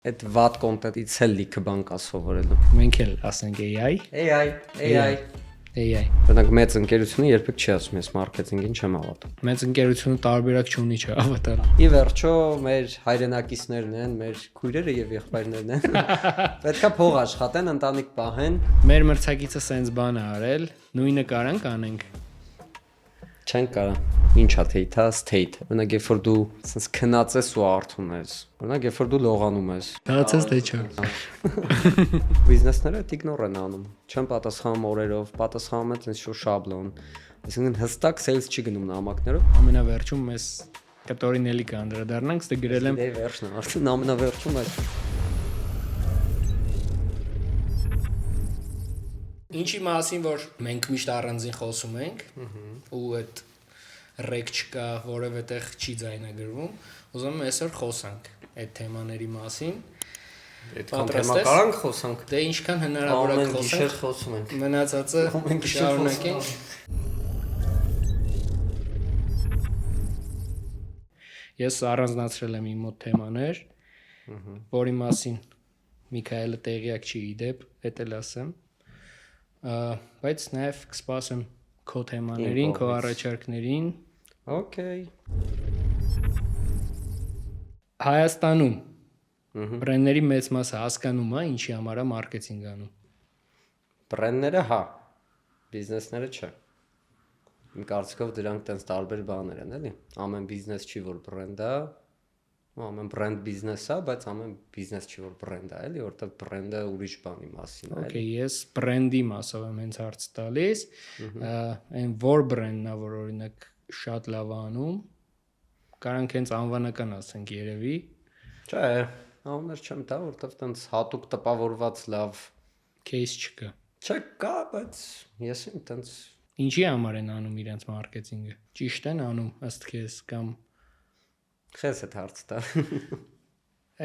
Այդ վատ կոնտենտից էլ լիքը բան կա սովորելու։ Մենք էլ ասենք AI։ AI։ Բնակ մեծ ընկերությունը երբեք չի ասում ես մարքեթինգին չեմ հավատում։ Մեծ ընկերությունը տարբերակ չունի չհավատալ։ Ի վերջո մեր հայրենակիցներն են, մեր քույրերը եւ եղբայրներն են։ Պետքա փող աշխատեն, ընտանիք պահեն։ Մեր մրցակիցը սենց բան է արել, նույնը կարանք անենք։ Չեն կարա։ Ինչա թեյթա, state։ Բնակ երբ որ դու սենց քնած ես ու արթուն ես։ Բնակ երբ որ դու լողանում ես։ Դացես թե չէ։ Բիզնեսները իգնոր են անում։ Չեն պատասխանում օրերով, պատասխանում են ինչ-որ շաբլոն։ Այսինքն հստակ sales չի գնում նամակներով։ Ամենավերջում մեզ կտորին էլի կանդրադառնանք, ստե գրել եմ Դե վերջն է, արդեն ամենավերջում է։ Ինչի մասին որ մենք միշտ առանձին խոսում ենք, ու այդ ռեկ չկա, որևէ տեղ չի ձայնագրվում, ուզում եմ այսօր խոսանք այդ թեմաների մասին։ Այդքան թեմա կարանք խոսանք։ Դե ինչքան հնարավոր է Գիշեր խոսում ենք։ Մնացածը շարունակենք։ Ես առանձնացրել եմ իմ մոտ թեմաներ, որի մասին Միքայելը տեղյակ չի իդեպ, էդ էլ ասեմ։ Բայց նաև կսպասեմ քո թեմաներին, քո առաջարկներին։ Okay։ Հայաստանում բրենդների մեծ մասը հասկանում է ինչի համար է մարքեթինգ անում։ Բրենդները հա, բիզնեսները չէ։ Իմ կարծիքով դրանք տենց տարբեր բաներ են, էլի։ Ամեն բիզնես չի որ բրենդ է, ամեն բրենդ բիզնես է, բայց ամեն բիզնես չի որ բրենդ է, էլի, որտեղ բրենդը ուրիշ բանի մասին է, էլի։ Okay, ես բրենդի մասով եմ հենց հարց տալիս, այն որ բրենդն է, որ օրինակ շատ լավ անում, կարանք հենց անվանական ասենք երևի։ Չէ, անուններ չեմ տա, որտեղ տենց հատուկ տպավորված լավ Case չկա։ չէ կա, բայց ես եմ տենց Ինչի համար են անում իրենց մարքեթինգը։ Ճիշտ են անում ըստ քեզ կամ քեզ այդ հարցը տա։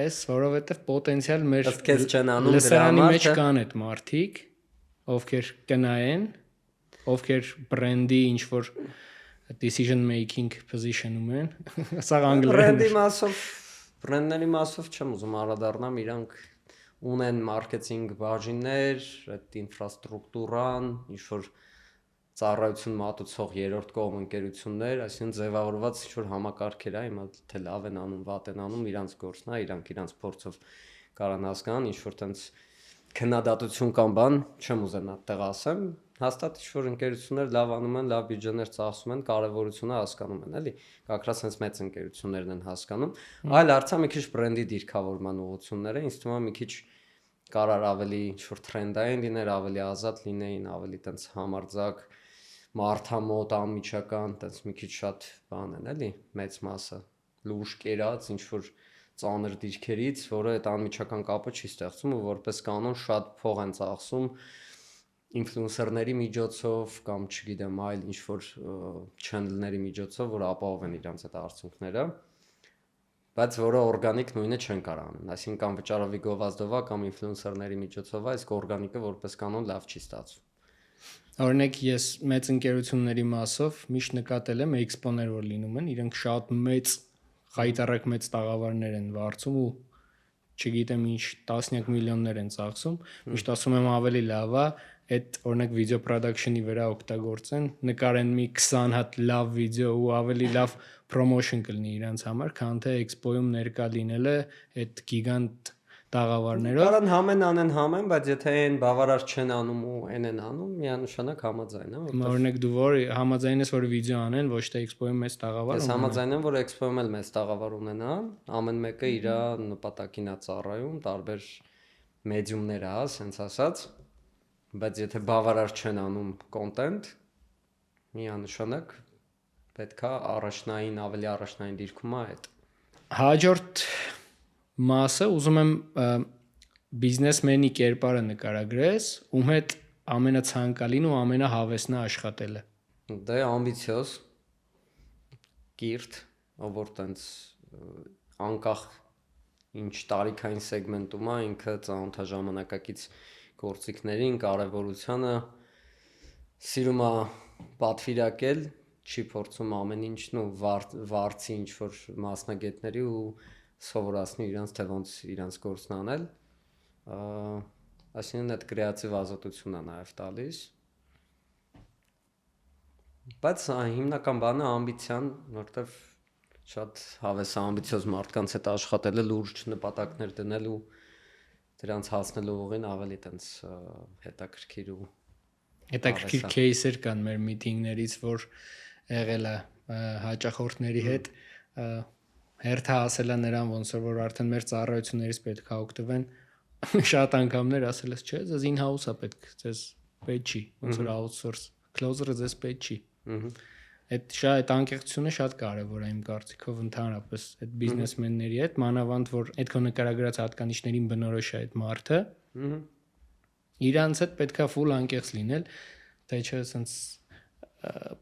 Էս որովհետև պոտենցիալ մեր Ըստ քեզ չեն անում դրա լսարանի համար, մեջ թե կան այդ մարդիկ, ովքեր կնայեն, ովքեր բրենդի ինչ որ decision making position-ում են, սա անգլերեն բրենդների մասով չեմ ուզում անդրադառնամ, իրանք ունեն մարքեթինգ բաժիններ, այդ ինֆրաստրուկտուրան, ինչ որ ծառայություն մատուցող երրորդ կողմ ընկերություններ, այսինքն ձևավորված ինչ որ համակարգեր է, հիմա թե լավ են անում, վատ են անում, իրանց գործն է, իրանք իրանց փորձով կարան հասկանան, ինչ որ տենց քննադատություն կամ բան, չեմ ուզենա այդտեղ ասեմ, հաստատ ինչ որ ընկերություններ լավ անում են, լավ բյուջեներ ծախսում են, կարևորությունը հասկանում են, էլի, կակրած հենց մեծ ընկերություններն են հասկանում, այլ հարցը մի քիչ բրենդի դիրքավորման ուղղությունները, ինձ թվում է մի քիչ կարար ավելի ինչ որ թրենդային լիներ, ավելի ազատ լինեին, ավելի տենց համարձակ մարդամոտ անմիջական, տենց մի քիչ շատ բան են, էլի, մեծ մասը լուրջ կերած, ինչ որ ծանր դիրքերից, որը այդ անմիջական կապը չի ստեղծում ու որպես կանոն շատ փող են ծախսում ինֆլուենսերների միջոցով կամ չգիտեմ այլ ինչ որ չենելների միջոցով, որ ապահովեն իրենց այդ արդյունքները, բայց որը օրգանիկ նույնը չեն կարող անել, այսինքն կամ վճարովի գովազդով կամ ինֆլուենսերների միջոցով, իսկ օրգանիկը որպես կանոն լավ չի ստացվում։ Օրինակ ես մեծ ընկերությունների մասով միշտ նկատել եմ էքսպոներ որ լինում են, իրենք շատ մեծ խայտարակ մեծ տաղավարներ են վարձում ու չգիտեմ ինչ տասնյակ միլիոններ են ծախսում, միշտ ասում եմ ավելի լավ է այդ օրինակ վիդեո production-ի վրա օգտագործեն, նկարեն մի 20 հատ լավ վիդեո ու ավելի լավ promotion կլինի իրենց համար, քան թե էքսպոյում ներկա լինելը այդ գիգանտ տաղավարներով։ Կարան համեն անեն համեն, բայց եթե այն բավարար չեն անում ու այն են անում, միանշանակ համաձայն եմ։ Օրինակ դու որ համաձայն ես որ վիդեո անեն, ոչ թե էքսպոյում մեծ տաղավար Ես համաձայն եմ, որ էքսպոյում էլ մեծ տաղավար ունենան, ամեն մեկը իր նպատակին է ծառայում, տարբեր մեդիումներ է, ասենց ասած, բայց եթե բավարար չեն անում կոնտենտ, միանշանակ պետքա առաջնային, ավելի առաջնային դիրքում է այդ։ Հաջորդ մասը ուզում եմ բիզնեսմենի կերպարը նկարագրես, ում հետ ամենացանկալին ու ամենահավեսն է աշխատելը։ Դե ամբիցիոզ, կիրթ, ով որ տենց անկախ ինչ տարիքային սեգմենտում է, ինքը ծանոթ է ժամանակակից գործիքներին, կարևորությանը, սիրում է պատվիրակել, չի փորձում ամեն ինչն ու վարձի ինչ որ մասնագետների ու սովորացնի իրանց թե ոնց իրանց գործն անել, այսինքն այդ կրեատիվ ազատությունն է նաև տալիս, բայց հիմնական բանը ամբիցիան, որտեվ շատ հավես է ամբիցիոզ մարդկանց հետ աշխատելը, լուրջ նպատակներ դնելու, դրանց հասնելու ուղին ավելի տենց հետաքրքիր ու հետաքրքիր кейսեր կան մեր միտինգներից, որ եղել է հաճախորդների հետ, հերթը ասել է նրան ոնց որ արդեն մեր ծառայություններից պետք է օգտվեն, շատ անգամներ ասել ես, չէ, ձեզ in-house է պետք, ձեզ պետք չի, ոնց որ outsource, closer-ը ձեզ պետք չի։ Այդ անկեղծությունը շատ կարևոր է իմ կարծիքով ընդհանրապես այդ բիզնեսմենների հետ, մանավանդ որ այդ քո նկարագրած հատկանիշներին բնորոշ է այդ մարդը, իրանց հետ պետքա full անկեղծ լինել, թե չէ sense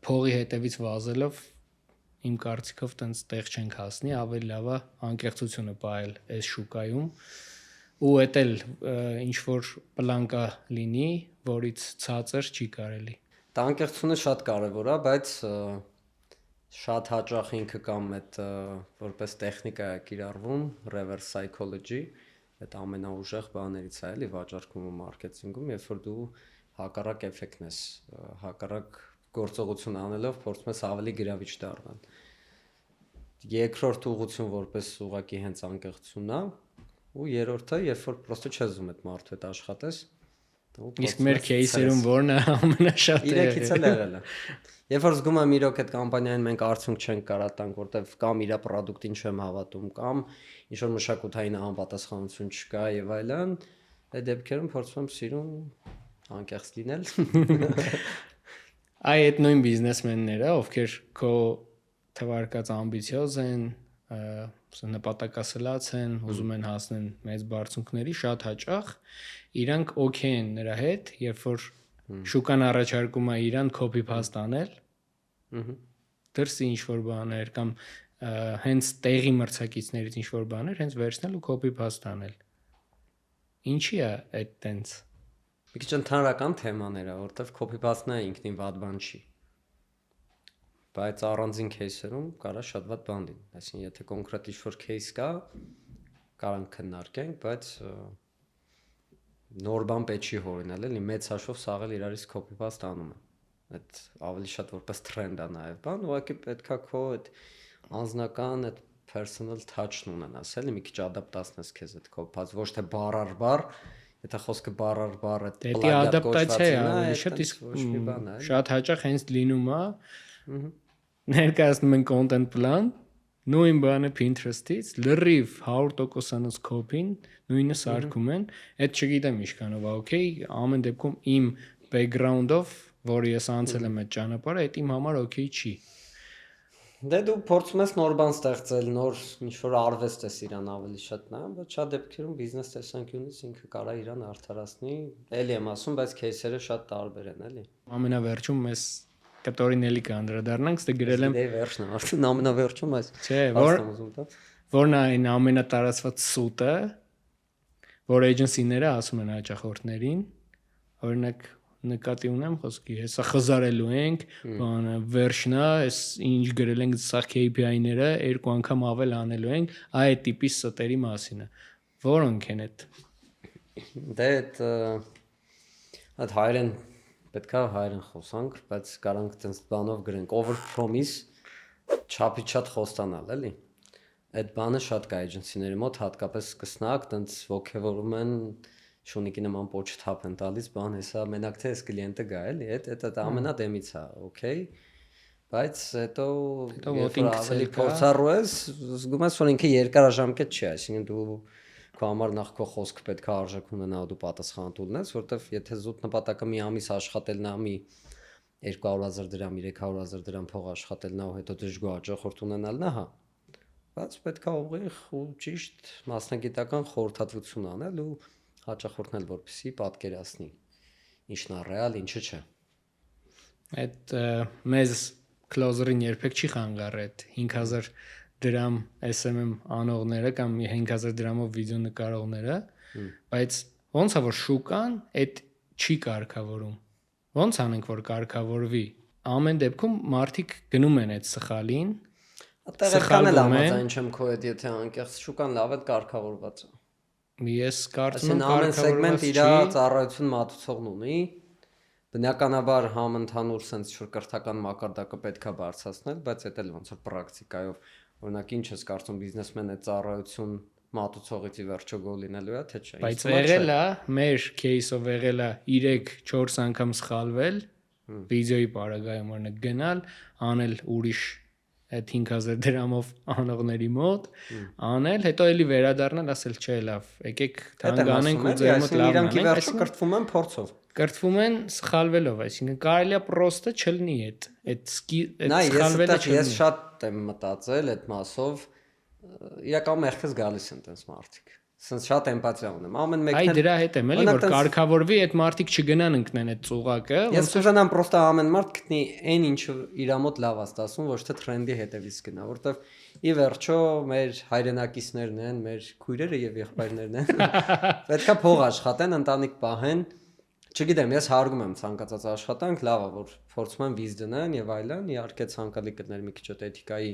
փողի հետևից վազելով իմ կարծիքով տենց տեղ չենք հասնի, ավելի լավ է անկեղծությունը պահել այս շուկայում ու էդ էլ ինչ որ պլանկա լինի, որից ցածր չի կարելի։ Դա անկեղծությունը շատ կարևոր է, բայց շատ հաճախ ինքը կամ այդ որպես տեխնիկա է կիրառվում, reverse psychology, այդ ամենաուժեղ բաներից է, էլի վաճառքում ու մարքեթինգում, երբ որ դու հակառակ էֆեկտն ես, հակառակ գործողություն անելով փորձում ես ավելի գրավիչ դառնալ։ Երկրորդ ուղղություն որպես ուղակի հենց անկեղծությունն է, ու երրորդը, երբ որ պրոստը չես ուզում այդ մարդու հետ աշխատես, իսկ մեր кейսերում որն է ամենաշատը իրաքից էլ եղել է։ Երբ որ զգում եմ իրոք այդ կամպանիային մենք արդյունք չենք կարա տանք, որտեվ կամ իր պրոդուկտին չեմ հավատում, կամ ինչ որ մշակութային անպատասխանություն չկա եւ այլն, այդ դեպքերում փորձում եմ սիրուն անկեղծ լինել։ Այդ նույն բիզնեսմենները, ովքեր քո թվարկած ամբիցիոզ են, նպատակասլաց են, ուզում են հասնել մեծ բարձունքների, շատ հաճախ իրանք օքեյ են նրա հետ, երբ որ շուկան առաջարկում է իրան copy paste անել, դրսի ինչ որ բաներ կամ հենց տեղի մրցակիցներից ինչ որ բաներ հենց վերցնել ու copy paste անել։ Ինչի է այդ տենց։ Մի քիչ ընդհանրական թեմաներ է, որտեվ copy paste-ը ինքնին վատ բան չի։ Բայց առանձին кейսերում կարա շատ վատ բան լինի։ Այսինքն եթե կոնկրետ ինչ-որ кейս կա, կարանք քննարկենք, բայց նոր բան պետք չի հորինել, էլի մեծ հաշվով սաղ էլ իրարից copy paste անում են։ Այդ ավելի շատ որպես trend է նաև բան, ուղղակի պետքա քո այդ անձնական այդ personal touch-ն ունենաս, էլի մի քիչ ադապտացնես քեզ այդ copy paste, ոչ թե բառ առ բառ, եթե խոսքը բառ առ բառ այդ պլագիատ ադապտացիա է, ավելի շատ իսկ ոչ մի բան է։ Շատ հաճախ հենց լինում է ներկայացնում են content plan, նույն բանը Pinterest-ից, լրիվ 100%-անոց copy-ն, նույնը սարքում են, այդ չգիտեմ ինչքանով է, օքեյ, ամեն դեպքում իմ background-ով, որ ես անցել եմ այդ ճանապարհը, այդ իմ համար օքեյ չի։ Դե դու փորձում ես նոր բան ստեղծել, նոր ինչ-որ արվեստ ես իրան ավելի շատ նայում, բայց շատ դեպքերում բիզնես տեսանկյունից ինքը կարա իրան արդարացնի, էլի եմ ասում, բայց кейսերը շատ տարբեր են, էլի։ Ամենավերջում մեզ կտորին էլի կանդրադառնանք, ստե գրել եմ Դե վերջն է, արդեն ամենավերջում այս։ Չէ, որն է այն ամենատարածված սուտը, որ էջենսիները ասում են հաճախորդներին, օրինակ նկատի ունեմ խոսքի, հեսա խզարելու ենք, բանը վերջն է, այս ինչ գրել ենք սա KPI-ները, երկու անգամ ավել անելու ենք, այդ տիպի ստերի մասին է։ Որոնք են այդ։ Դե այդ հայերեն պետքա հայերեն խոսանք, բայց կարանք տենց բանով գրենք over promise չափի շատ խոստանալ, էլի։ Այդ բանը շատ կա էջենսիների մոտ, հատկապես սկսնակ, տենց ոգևորում են շունիկի նման պոչթափ են տալիս, բան հեսա մենակ թե այս կլիենտը գա, էլի, այդ ամենադեմից է, օքեյ, բայց հետո ավելի փորձառու ես, զգում ես, որ ինքը երկարաժամկետ չի, այսինքն դու քո համար նախ քո խոսքը պետք է արժեք ունենա ու դու պատասխանատու լինես, որովհետև եթե զուտ նպատակը մի ամիս աշխատելն է, մի 200,000 դրամ, 300,000 դրամ փող աշխատելն է ու հետո դժգոհ հաճախորդ ունենալն է, հա։ Բայց պետք է ուղիղ ու ճիշտ մասնագիտական խորհրդատվություն անել ու հաճախորդն էլ որպեսզի պատկերացնի ինչն է ռեալ, ինչը չէ։ Այդ մեզ closer-ին երբեք չի խանգարել այդ 5000 դրամ SMM անողները կամ 5000 դրամով վիդեո նկարողները, բայց ոնց է որ շուկան այդ չի կարգավորում։ Ոնց անենք որ կարգավորվի։ Ամեն դեպքում մարդիկ գնում են այդ սխալին։ Այդտեղ այդքան էլ համաձայն չեմ քո հետ, եթե անկեղծ շուկան լավ է կարգավորված է։ Ես կարծում եմ Ամեն սեգմենտ իր կարգավորված չի։ ծառայություն մատուցողն ունի։ Բնականաբար համընդհանուր sense շուտ կրթական մակարդակը պետքա բարձրացնել, բայց դա էլ ոնց որ պրակտիկայով, օրինակ ինչ ես կարծում բիզնեսմենը ծառայություն մատուցողից ի վերջո գոլ լինելու է, թե չէ։ Բայց եղել է, մեր кейսով եղել է 3-4 անգամ սխալվել, վիդեոյի պարագայում օրինակ գնալ, անել ուրիշ այդ 5000 դրամով անողների մոտ, անել, հետո էլի վերադառնալ, ասել չէ, լավ, եկեք թանկանենք ու ձեր մոտ լավն անենք, անենք, այսինքն կրթվում են փորձով։ կրթվում են սխալվելով, այսինքն կարելի է պրոստը չլինի այդ սխալվելը չլինի։ Ես շատ եմ մտածել այդ մասով, իրականում եղքս գալիս են տես մարդիկ։ Սենց շատ էմպաթիա ունեմ։ Ամեն մեկն Այ դրա հետ եմ էլի, որ կարգավորվի այդ մարդիկ չգնան ընկնեն այդ ծուղակը։ Ես կուզենամ պրոստը ամեն մարդ գտնի այն ինչը իր մոտ լավ է ստացվում, ոչ թե թրենդի հետևից գնա, որովհետև ի վերջո մեր հայրենակիցներն են, մեր քույրերը եւ եղբայրներն են։ Պետքա փող աշխատեն, ընտանիք պահեն։ Չգիտեմ, ես հարգում եմ ցանկացած աշխատանք, լավ է, որ փորձում են վիզ դնեն եւ այլն, իհարկե ցանկալի կտներ մի քիչ էթիկայի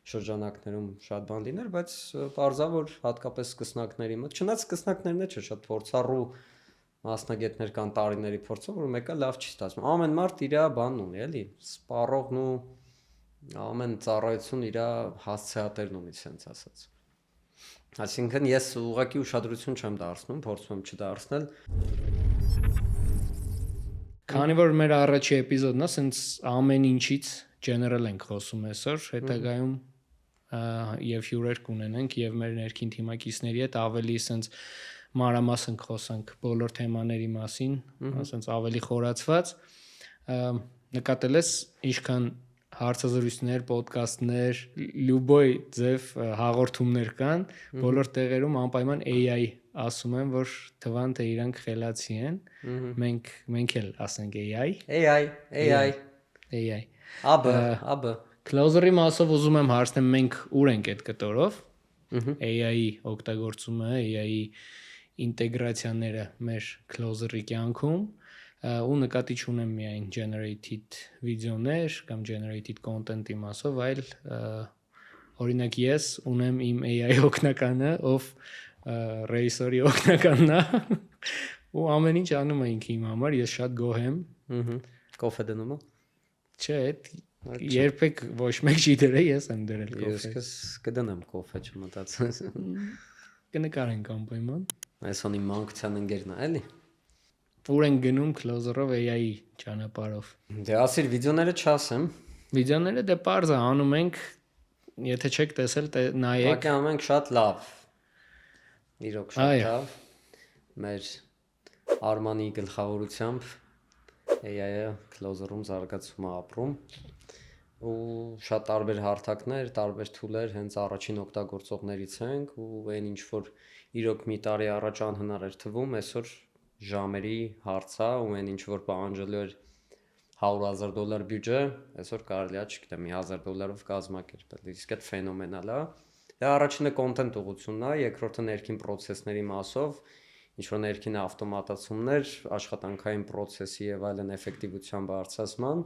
շրջանակներում շատ բան լիներ, բայց պարզա որ հատկապես սկսնակների մոտ, չնայած սկսնակներն է չէ, շատ փորձառու մասնագետներ կան տարիների փորձով, որ մեկը լավ չի ստացվում։ Ամեն մարդ իր բանն ունի, էլի, սպառողն ու ամեն ծառայություն իր հասցեատերն ունի, sense ասած։ Այսինքն ես ուղղակի ուշադրություն չեմ դարձնում, փորձում եմ չդարձնել։ Քանի որ մեր առաջի էպիզոդն է, sense ամեն ինչից general ենք խոսում այսօր, հետագայում եւ հյուրեր կունենանք եւ մեր ներքին թիմակիցների հետ ավելի sense մանրամասն խոսանք բոլոր թեմաների մասին, sense ավելի խորացված։ Նկատել ես ինչքան հարցազրույցներ, ոդկասթներ, լյուբոյ ձև հաղորդումներ կան, բոլոր տեղերում անպայման AI ասում են, որ թվան թե իրանք խելացի են։ Մենք էլ ասենք AI։ Աբը Closer-ի մասով ուզում եմ հարցնեմ մենք ուր ենք այդ կտորով։ AI-ի օգտագործումը, AI-ի ինտեգրացիաները մեր Closer-ի կյանքում ու նկատի չունեմ միայն generated վիդեոներ կամ generated content-ի մասով, այլ օրինակ ես ունեմ իմ AI օգնականը, ով Racer-ի օգնականն է ու ամեն ինչ անում է ինքը իմ համար, ես շատ գոհ եմ։ Կոֆե դնում եմ։ Չէ, երբեք ոչ մեկ չի դրել, ես եմ դրել կոֆե։ Ես կդնեմ կոֆե, չմտածես։ Կնկարենք անպայման։ Այսօնի մանկության ընկերն է, էլի։ Ուր են գնում Closer-ով AI-ի ճանապարհով։ Դե ասիր վիդեոները չասեմ։ Վիդեոները դե պարզ է անում ենք, եթե չեք տեսել, նայեք։ Ուղղակի անում ենք շատ լավ։ Իրոք շատ լավ։ Մեր Արմանի գլխավորությամբ AI-ը Closer-ում զարգացում է ապրում ու շատ տարբեր հարթակներ, տարբեր tool-եր հենց առաջին օգտագործողներից ենք ու այն ինչ որ իրոք մի տարի առաջ անհնար էր թվում, այսօր ժամերի հարց է ու այն ինչ որ պահանջելու էր $100,000 բյուջե, այսօր կարելի է, չգիտեմ, $1,000-ով կազմակերպել։ Իսկ այդ ֆենոմենալ է։ Դա առաջինը content ուղղությունն է, երկրորդը ներքին process-ների մասով, ինչ որ ներքին ավտոմատացումներ, աշխատանքային process-ի եւ այլն էֆեկտիվության բարձրացման,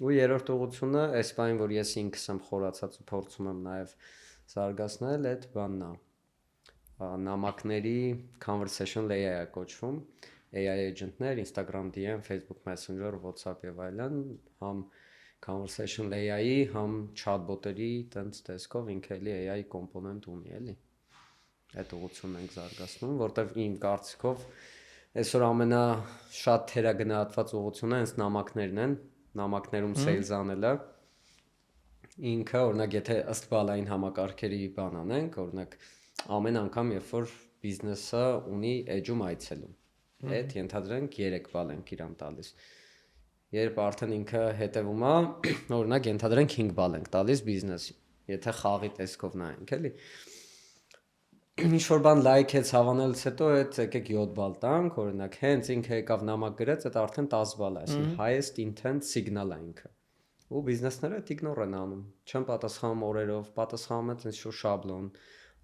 ու երրորդ ուղղությունը, այս բանը, որ ես ինքս եմ խորացած ու փորձում եմ նաեւ զարգացնել, այդ բանն է։ Նամակների conversational AI-ը կոչվում, AI agent-ներ, Instagram DM, Facebook Messenger, WhatsApp եւ այլն, համ conversational AI-ի, համ chatbot-երի տենց տեսքով ինքը էլի AI կոմպոնենտ ունի, էլի։ Այդ ուղղությունն ենք զարգացնում, որտեվ իմ կարծիքով այսօր ամենաշատ թերագնահատված ուղղությունը հենց նամակներն են, նամակներում sales անելը։ Ինքը օրինակ եթե ըստ բալային համակարգերի բան անենք, օրինակ ամեն անգամ երբ որ բիզնեսը ունի edge-ում այցելում, այդ ենթադրենք 3 բալ ենք իրան տալիս։ Երբ արդեն ինքը հետևում է, օրինակ ենթադրենք 5 բալ ենք տալիս բիզնեսին, եթե խաղի տեսքով նայենք, էլի։ Ինչ որ բան լայքեց հավանելուց հետո այդ եկեք 7 բալ տանք, օրինակ հենց ինքը եկավ նամակ գրեց, այդ արդեն 10 բալ է, այսինքն highest intent signal է ինքը։ Ու բիզնեսները այդ իգնոր են անում, չեն պատասխանում օրերով, պատասխանում են այնպես շաբլոն,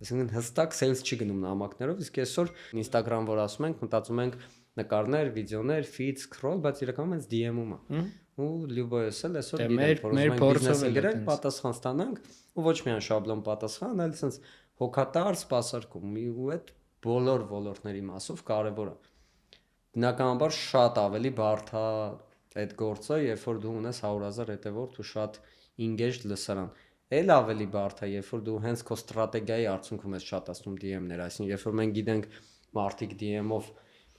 Այսինքն հստակ sales չի գնում նամակներով, իսկ այսօր Instagram որ ասում ենք, մտածում ենք նկարներ, վիդեոներ, feed, scroll, բայց իրականում հենց DM-ում է։ Ու լյուբոյս էլ այսօր գիտենք, որ մենք բիզնեսը գրենք, պատասխան ստանանք, ու ոչ միայն շաբլոն պատասխան, այլ sense հոգատար սպասարկում, ու այդ բոլոր ոլորտների մասով կարևոր է։ Բնականաբար շատ ավելի բարդ է այդ գործը, երբ որ դու ունես 100,000 հետևորդ ու շատ engaged լսարան։ Էլ ավելի բարդ է, երբ որ դու հենց քո ստրատեգիայի արդյունքում ես շատացնում DM-ներ, այսինքն երբ որ մենք գիտենք մարդիկ DM-ով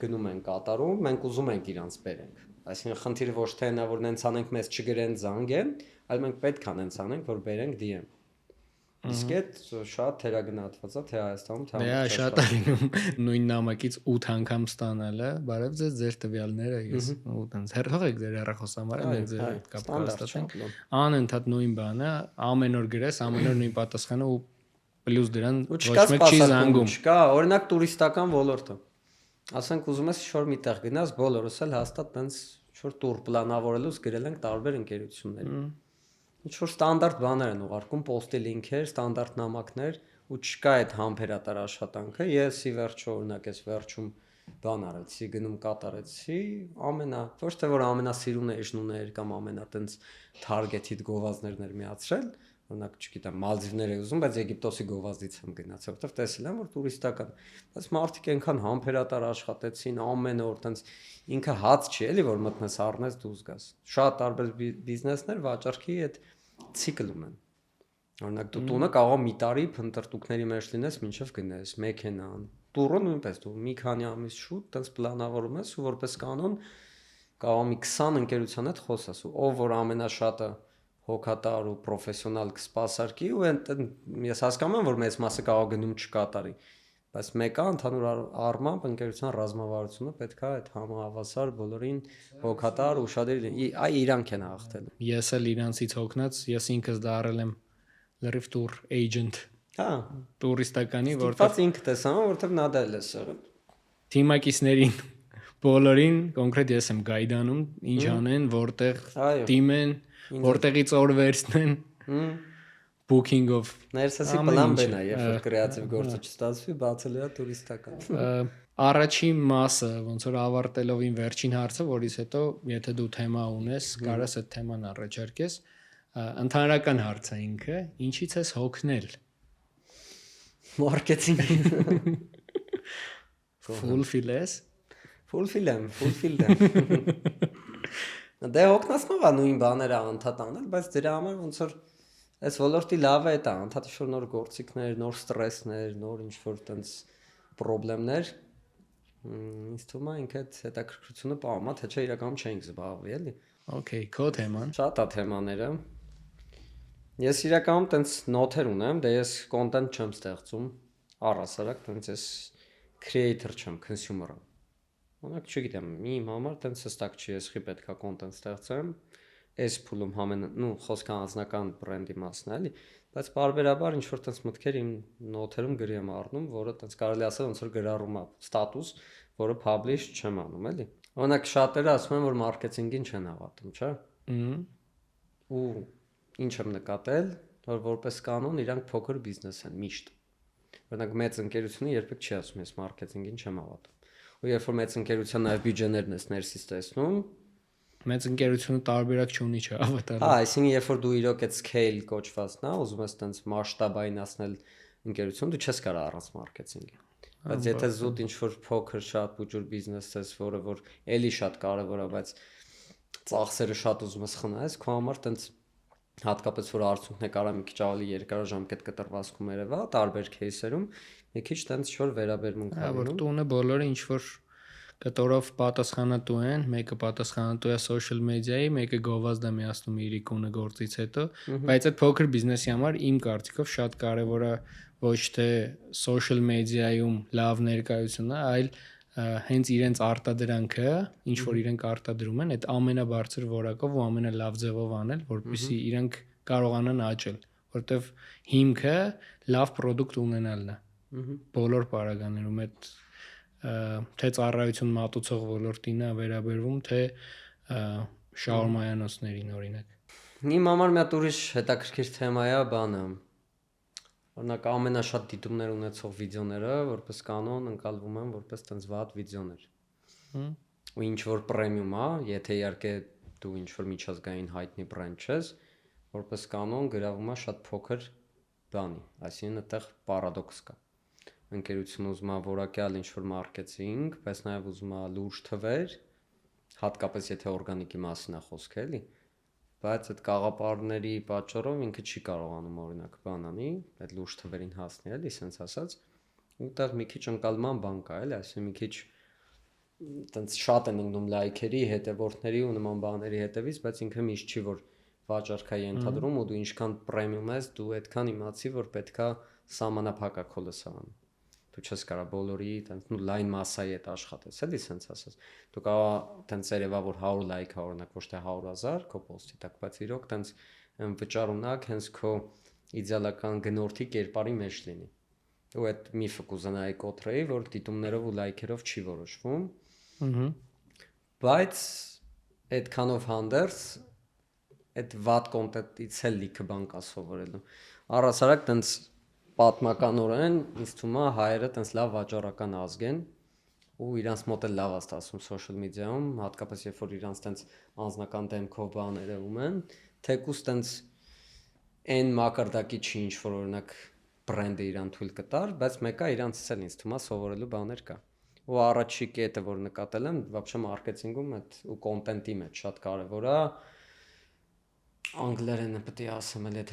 գնում են կատարում, մենք ուզում ենք իրանց բերենք։ Այսինքն խնդիրը ոչ թե նա որ նենց անենք մեզ չգրեն զանգեն, այլ մենք պետք է նենց անենք, որ բերենք DM։ Իսկ այդ շատ թերագնահատված է թե Հայաստանում, թե Դե շատ է լինում նույն նամակից 8 անգամ ստանալը, բարև ձեզ ձեր տվյալները, ես ու տենց հերթող եք ձեր հեռախոսամարը, մենք ձեր հետ կապ կհաստատենք։ Անընդհատ նույն բանը, ամեն օր գրես, ամեն օր նույն պատասխանը ու պլյուս դրան ոչ մեկ չի զանգում։ Չկա, օրինակ տուրիստական ոլորտը։ Ասենք ուզում ես ինչ-որ միտեղ գնաս, բոլորս էլ հաստատ տենց ինչ-որ տուր պլանավորելուց գրել ենք տարբեր ընկերությունների։ Ինչ-որ ստանդարտ բաներ են ուղարկում, post-ի լինքեր, ստանդարտ նամակներ, ու չկա այդ համբերատար աշխատանքը։ Ես ի վերջո օրինակ ես վերջում բան արեցի, գնում կատարեցի, ոչ թե որ ամենասիրուն էժնուներ կամ ամենա տենց target-ից գովազդներն էր միացրել, օրինակ չգիտեմ, Մալդիվներ եմ ուզում, բայց Եգիպտոսի գովազդից եմ գնացել, որովհետև տեսել եմ որ տուրիստական, բայց մարդիկ այնքան համբերատար աշխատեցին, ամեն օր տենց ինքը հաց չի էլի որ մտնես առնես դուրս գաս։ Շատ տարբեր բիզնեսներ վաճառքի այդ ցիկլում են։ Օրինակ դու տունը կարող մի տարի փնտրտուքների մեջ լինես, մինչև գնես մեքենան։ Տուրը նույնպես դու մի քանի ամիս շուտ տենց պլանավորում ես ու որպես կանոն կարող մի 20 ընկերության հետ խոսես ու ով որ ամենաշատը հոգատար ու պրոֆեսիոնալ կսպասարկի ու ես հասկանում եմ որ մեծ մասը կարող գնում չկատարի, բայց մեկը ընդհանուր առմամբ ընկերության ռազմավարությունը պետք է այդ համահավասար բոլորին հոգատար ու ուշադիր այ իրանք են հաղթել։ Ես էլ իրանցից հոգնած, ես ինքս դարել եմ լրիվ tour agent։ Հա, տուրիստականի, որտեղ ինքդ ես անում, որտեղ նա դա էլ է եղել։ Թիմակիցներին բոլորին կոնկրետ ես եմ գայդանում, ինչ անեն, որտեղ դիմեն, որտեղից օր վերցնեն, booking-ով։ Ներսեսի պլան B-ն է, երբ որ կրեատիվ գործը չստացվի, բացելու է տուրիստական։ Առաջին մասը, ոնց որ ավարտելովին վերջին հարցը, որից հետո, եթե դու թեմա ունես, կարաս այդ թեման առաջարկես, ընդհանրական հարցը ինքը, ինչից ես հոգնել։ Մարքեթինգ։ Fulfill ես։ Fulfill եմ։ Դե հոգնածնող է նույն բաները անդադ անել, բայց դրա համար ոնց որ այս ոլորտի լավը է դա, անդադ ինչ-որ նոր գործիքներ, նոր ստրեսներ, նոր ինչ-որ տենց խնդիրներ, ինձ թվում է ինքը այդ հետաքրքրությունը պահում է, թե չէ իրականում չենք զբաղվի, էլի։ Okay, քո թեման։ Շատ է թեմաները։ Ես իրականում տենց նոթեր ունեմ, դե ես content չեմ ստեղծում, առհասարակ տենց ես creator չեմ, consumer-ը։ Օրինակ չգիտեմ, իմ համար տենց հստակ չի, ես խի պետքա content ստեղծեմ, այս փուլում խոսքը անձնական բրենդի մասն է, էլի, բայց բարբերաբար ինչ որ տենց մտքեր իմ նոթերում գրի եմ առնում, որը տենց կարելի ասել ոնց որ գրառում է ստատուս, որը publish չեմ անում, էլի։ Օրինակ շատերը ասում են, որ մարքեթինգին չեն հավատում, չէ՞։ Ու ինչ եմ նկատել, որ որպես կանոն իրանք փոքր բիզնես են միշտ։ Օրինակ մեծ ընկերությունը երբեք չի ասում, ես մարքեթինգին չեմ հավատում։ Ու երբ որ մեծ ընկերության նաև բյուջեներն ես ներսից տեսնում, մեծ ընկերությունը տարբերակ չունի չհավատալու։ Հա, այսինքն երբ որ դու իրոք այդ scale կոչվածն է, ուզում ես տենց մասշտաբայնացնել ընկերություն, դու չես կարող առանց մարքեթինգի։ Բայց եթե զուտ ինչ որ փոքր շատ փոքր բիզնես ես, որը որ էլի շատ կարևոր է, բայց ծախսերը շատ ուզում ես խնայես, քո համար տենց հատկապես որ արդյունքն է կարող մի քիչ ավելի երկարաժամկետ կտրվածքում երևա, տարբեր кейսերում մի քիչ տենց ինչ որ վերաբերմունք է, որ տունը բոլորը ինչ որ կտորով պատասխանատու են, մեկը պատասխանատու է social media-ի, մեկը գովազդ է միացնում իր իկոնը գործից հետո, բայց այդ փոքր բիզնեսի համար իմ կարծիքով շատ կարևոր է ոչ թե social media-ում լավ ներկայությունը, այլ հենց իրենց արտադրանքը, ինչ որ իրենք արտադրում են, այդ ամենաբարձր որակով ու ամենալավ ձևով անել, որպեսզի իրենք կարողանան աճել, որտեվ հիմքը լավ product ունենալն է։ Բոլոր պարագաներում այդ թե ծառայություն մատուցող ոլորտին է վերաբերվում, թե շաուրմայանոցներին օրինակ։ Իմ համար մի հատ ուրիշ հետաքրքիր թեմա է բանը։ Օրինակ ամենաշատ դիտումներ ունեցող վիդեոները որպես կանոն ընկալվում են որպես տենց վատ վիդեոներ։ Ու ինչ որ պրեմիում է, եթե իհարկե դու ինչ որ միջազգային հայտնի բրենդ ես, որպես կանոն գրավում է շատ փոքր բանի, այսինքն այդտեղ պարադոքս կա։ Ընկերությունը ուզում է որակյալ ինչ որ մարքեթինգ, բայց նաև ուզում է լուրջ թվեր, հատկապես եթե օրգանիկի մասին է խոսքը, էլի, բայց այդ կաղապարների պատճառով ինքը չի կարողանում օրինակ բան անի, այդ լուրջ թվերին հասնի, էլի, sense ասած, ուտեղ մի քիչ ընկալման բան կա, էլի, այսինքն մի քիչ տենց շատ են ընկնում լայքերի, հետևորդների ու նման բաների հետևից, բայց ինքը միշտ չի որ վաճառքա ենթադրում ու դու ինչքան պրեմիում ես, դու այդքան իմացի, որ պետքա սահմանափակ է քո լսարանը։ Դու չես կարա բոլորի տենց նու լայն մասայի հետ աշխատես, էլի sense ասած։ Դու կարող տենց երևա որ 100 լայք ա օրինակ ոչ թե 100,000 քո post-ի տակ, բայց իրոք տենց վճար ունակ հենց քո իդեալական գնորդի կերպարի մեջ լինի։ Ու այդ միֆը կուզենայի կոտրեի, որ դիտումներով ու լայքերով չի որոշվում։ Բայց այդքանով հանդերձ այդ վատ կոնտենտից էլ լիքը բան կա սովորելու։ Առհասարակ տենց պատմականորեն ինձ թվում է հայերը տենց լավ վաճառական ազգ են ու իրանց մոտ էլ լավ ասում social media-ում, հատկապես երբ որ իրանց տենց անձնական դեմքով բաներ ում են, թեկուզ տենց այն մակարդակի չի ինչ որ օրինակ բրենդը իրան թույլ կտար, բայց մեկը իրանցից էլ ինձ թվում է սովորելու բաներ կա։ Ու առաջի կետը որ նկատել եմ, вообще մարքեթինգում այդ ու կոնտենտի մեջ շատ կարևոր է։ Անգլերենը պետք է ասեմ էլ այդ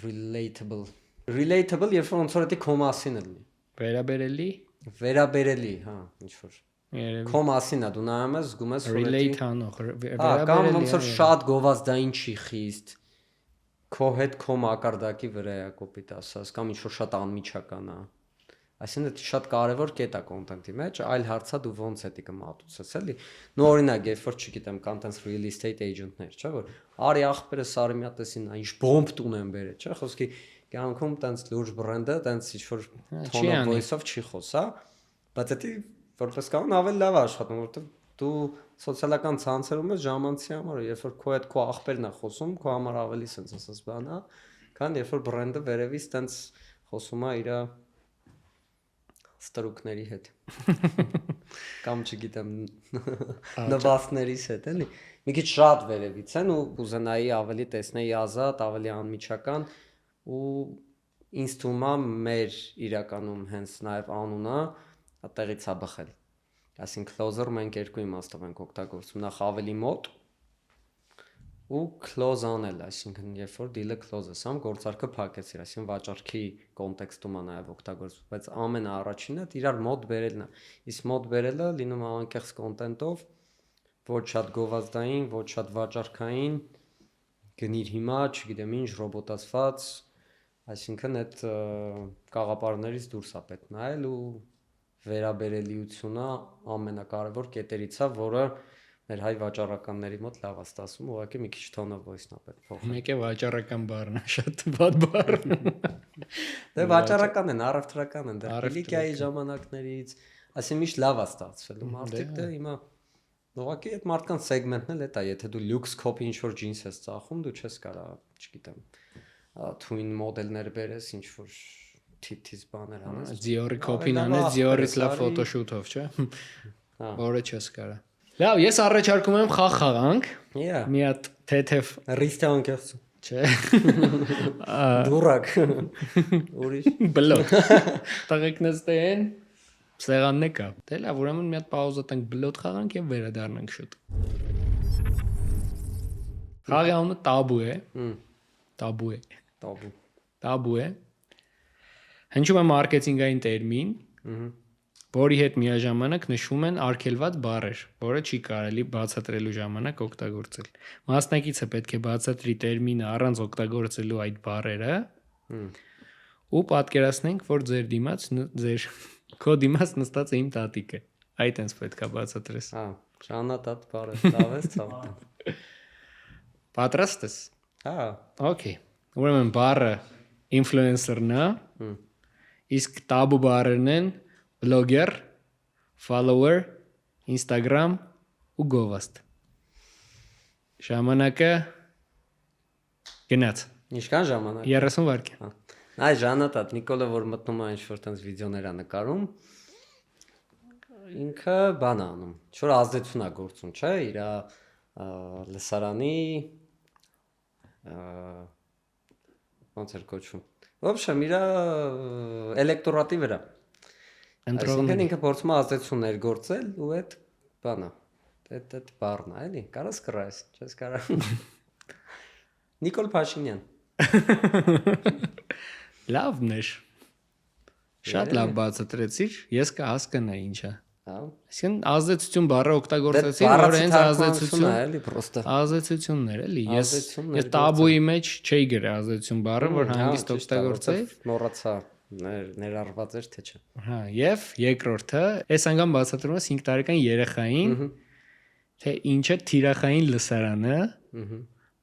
relatable, երբ որ ոնց որ դա քո մասին է լինի։ Վերաբերելի, հա, ինչ որ։ Քո մասին է, դու նայում ես, զգում ես որ relate անող, կամ ոնց որ շատ գովազդային չի խիստ։ Քո հետ քո մակարդակի վրա է կոպիտ ասած, կամ ինչ որ շատ անմիջական է։ Այսինքն դա շատ կարևոր կետ է կոնտենտի մեջ, այլ հարցա դու ոնց էդի կմատուցես, էլի։ Նո օրինակ, երբ որ չգիտեմ, կան տենց real estate agent-ներ, չէ՞ որ արի ախպերս արի մի հատ էսին, ինչ բոմբ տուն են բերել, չէ՞, խոսքի կյանքում տենց լուրջ բրենդը, տենց ինչ որ tone of voice-ով չի խոսա, բայց դա որպես կանոն ավելի լավ է աշխատում, որովհետև դու սոցիալական ցանցերում ես ժամանցի համար, երբ որ քո հետ քո ախպերն է խոսում, քո համար ավելի sense ասած բան է, քան երբ որ բրենդը վերևից տենց խոսում է իր ստրուկների հետ կամ չգիտեմ նվաստներից հետ էլի մի քիչ շատ վերևից են ու կուզենայի ավելի տեսնեի ազատ, ավելի անմիջական ու ինձ թվում է մեր իրականում հենց նաև անունը այդտեղից է բխել։ Այսինքն closer մենք երկու իմաստով ենք օգտագործում, նախ ավելի մոտ ու close անել, այսինքն երբ որ deal-ը close ես, գործարքը փակեցիր, այսինքն վաճառքի կոնտեքստում է նաև օգտագործվում, բայց ամենաառաջինը իրար մոտ բերելն է։ Իսկ մոտ բերելը լինում է անկեղծ կոնտենտով, ոչ շատ գովազդային, ոչ շատ վաճառքային, գնիր հիմա, չգիտեմ ինչ, ռոբոտացված, այսինքն այդ կաղապարներից դուրս է պետք նայել ու վերաբերելիությունը ամենակարևոր կետերից է, որը մեր հայ վաճառականների մոտ լավ է ստացվում, ուղղակի մի քիչ tone of voice-ն է պետք փոխել։ Մեկ է վաճառական բառն է, շատ վատ բառ։ Դե վաճառական են, առևտրական են, դեռ Կիլիկիայի ժամանակներից, այսինքն միշտ լավ է ստացվել ու մարդիկ դե հիմա ուղղակի այդ մարդկանց սեգմենտն էլ է, եթե դու լյուքս կոպի ինչ որ ջինս ես ծախում, դու չես կարա, չգիտեմ, twin մոդելներ բերես, ինչ որ թիթիզ բաներ անես։ Dior-ի կոպին անես, Dior-ից լավ ֆոտոշութով, չէ՞։ Որը չես կարա։ Լավ, ես առաջարկում եմ խաղ խաղանք։ Մի հատ թեթև ռիստան կերսում։ Չէ։ Դուրակ։ Ուրիշ։ Բլոտ։ Տղեկնես տեն սեղանն է կա։ Դե լավ, ուրեմն մի հատ պաուզա տանք բլոտ խաղանք եւ վերադառնանք շուտ։ Խաղի անունը տաբու է։ Տաբու է։ Տաբու է։ Հնչում է մարքեթինգային տերմին, որի հետ միաժամանակ նշվում են արգելված բառեր, որը չի կարելի բացատրելու ժամանակ օգտագործել։ Մասնակիցը պետք է բացատրի տերմինը առանց օգտագործելու այդ բառերը ու պատկերացնենք, որ քո դիմաց նստած է իմ տատիկը։ Այդ այնպես պետք է բացատրես։ Հա, շանատատ բառը, լավ է ցավտը։ Պատրաստ ես։ Հա։ Okay։ Ուրեմն բառը influencer-ն է, իսկ տաբու բառերն են blogger, follower, Instagram ու գովաստ։ Ժամանակը գնաց։ Ինչքան ժամանակ։ 30 վայրկյան։ Այ Ժանատատ Նիկոլը որ մտնում է ինչ-որ տենց վիդեոներ է նկարում, ինքը բան է անում, ինչ-որ ազդեցություն է գործում, չէ՞, իր լսարանի ոնց էր կոչվում։ В общем, իր էլեկտորատի վրա։ Այսինքն ինքը փորձում է ազդեցություն ներգործել ու այդ բանը, այդ բառն է, էլի, կարաս կռայես, չես կարող։ Նիկոլ Փաշինյան։ Լավն էր։ Շատ լավ բացատրեցիր, ես կհասկանայի ինչա։ Հա։ Այսինքն ազդեցություն բառը օգտագործեցին, որ հենց ազդեցություն է, էլի, պրոստը։ Ազդեցություններ, էլի։ Ես տաբուի մեջ չէի գրել ազդեցություն բառը, որ հանգիստ օգտագործեի։ Մոռացա, ներառված էր թե չէ։ Հա, եւ երկրորդը, այս անգամ բացատրում ես 5 տարեկան երեխային, թե ինչ է թիրախային լսարանը,